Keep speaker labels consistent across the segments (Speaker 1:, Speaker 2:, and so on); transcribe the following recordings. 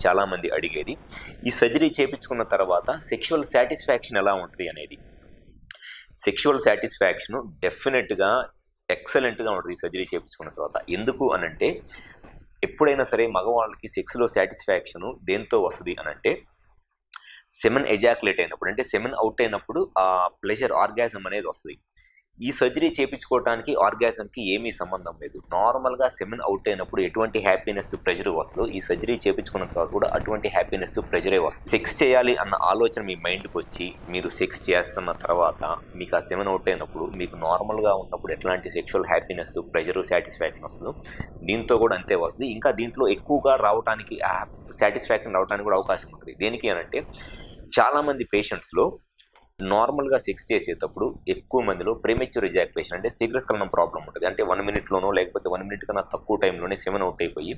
Speaker 1: చాలామంది అడిగేది. ఈ సర్జరీ చేయించుకున్న తర్వాత సెక్షువల్ సాటిస్ఫాక్షన్ ఎలా ఉంటుంది అనేది. సెక్షువల్ సాటిస్ఫాక్షన్ డెఫినెట్గా ఎక్సలెంట్గా ఉంటుంది ఈ సర్జరీ చేయించుకున్న తర్వాత. ఎందుకు అనంటే ఎప్పుడైనా సరే మగవాళ్ళకి సెక్స్లో సాటిస్ఫాక్షను దేంతో వస్తుంది అనంటే సెమెన్ ఎజాక్యులేట్ అయినప్పుడు, అంటే సెమెన్ అవుట్ అయినప్పుడు ఆ ప్లెజర్ ఆర్గాజం అనేది వస్తుంది. ఈ సర్జరీ చేయించుకోవడానికి ఆర్గాజంకి ఏమీ సంబంధం లేదు. నార్మల్గా సెమెన్ అవుట్ అయినప్పుడు ఎటువంటి హ్యాపీనెస్ ప్రెజర్ వస్తుందో ఈ సర్జరీ చేయించుకున్న తర్వాత కూడా అటువంటి హ్యాపీనెస్ ప్రెజరే వస్తుంది. సెక్స్ చేయాలి అన్న ఆలోచన మీ మైండ్కి వచ్చి మీరు సెక్స్ చేస్తున్న తర్వాత మీకు ఆ సెమెన్ అవుట్ అయినప్పుడు మీకు నార్మల్గా ఉన్నప్పుడు ఎట్లాంటి సెక్షువల్ హ్యాపీనెస్ ప్రెజర్ సాటిస్ఫాక్షన్ వస్తుందో దీంతో కూడా అంతే వస్తుంది. ఇంకా దీంట్లో ఎక్కువగా రావడానికి సాటిస్ఫాక్షన్ రావడానికి కూడా అవకాశం ఉంటుంది. దేనికి అనంటే చాలామంది పేషెంట్స్లో నార్మల్గా సెక్స్ చేసేటప్పుడు ఎక్కువ మందిలో ప్రీమెచ్యూర్ ఎజాక్యులేషన్ అంటే శీఘ్రస్ఖలనం ప్రాబ్లం ఉంటుంది. అంటే 1 మినిట్లోనో లేకపోతే 1 మినిట్ కన్నా తక్కువ టైంలోనే సెమెన్ అవుట్ అయిపోయి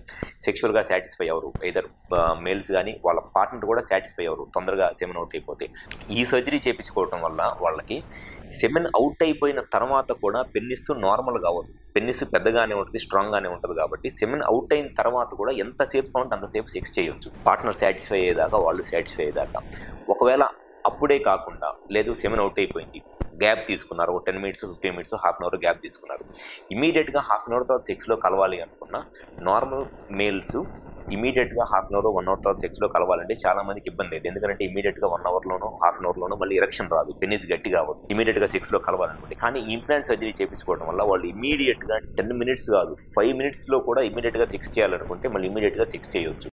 Speaker 1: సెక్షువల్గా సాటిస్ఫై అవ్వరు. ఎయిదర్ మేల్స్ కానీ వాళ్ళ పార్ట్నర్ కూడా సాటిస్ఫై అవ్వరు తొందరగా సెమెన్ అవుట్ అయిపోతే. ఈ సర్జరీ చేయించుకోవటం వల్ల వాళ్ళకి సెమెన్ అవుట్ అయిపోయిన తర్వాత కూడా పెన్నిస్ నార్మల్గా అవ్వదు. పెన్నిస్ పెద్దగానే ఉంటుంది, స్ట్రాంగ్గానే ఉంటుంది. కాబట్టి సెమెన్ అవుట్ అయిన తర్వాత కూడా ఎంతసేపు కావాలంటే అంతసేపు సెక్స్ చేయొచ్చు, పార్ట్నర్ సాటిస్ఫై అయ్యేదాకా, వాళ్ళు సాటిస్ఫై అయ్యేదాకా. ఒకవేళ అప్పుడే కాకుండా లేదు సెమెన్ అవుట్ అయిపోయింది, గ్యాప్ తీసుకున్నారు, 10 మినిట్స్ 15 మినిట్స్ హాఫ్ అన్ అవర్ గ్యాప్ తీసుకున్నారు, ఇమీడియట్గా హాఫ్ అన్ అవర్ తర్వాత సెక్స్లో కలవాలి అనుకున్న నార్మల్ మేల్స్ ఇమీడియట్గా హాఫ్ అన్ అవర్ 1 అవర్ తర్వాత సెక్స్లో కలవాలంటే చాలామందికి ఇబ్బంది అయింది. ఎందుకంటే ఇమీడియట్గా 1 అవర్లోనో హాఫ్ అన్ అవర్లోనో మళ్ళీ ఎరక్షన్ రాదు, పెనిస్ గట్టిగా అవ్వదు ఇమీడియట్గా సెక్స్లో కలవాలనుకుంటే. కానీ ఇంప్లాంట్ సర్జరీ చేయించుకోవడం వల్ల వాళ్ళు ఇమీడియట్గా 10 మినిట్స్ కాదు 5 మినిట్స్లో కూడా ఇమీడియట్గా సెక్స్ చేయాలనుకుంటే మళ్ళీ ఇమీడియట్గా సెక్స్ చేయొచ్చు.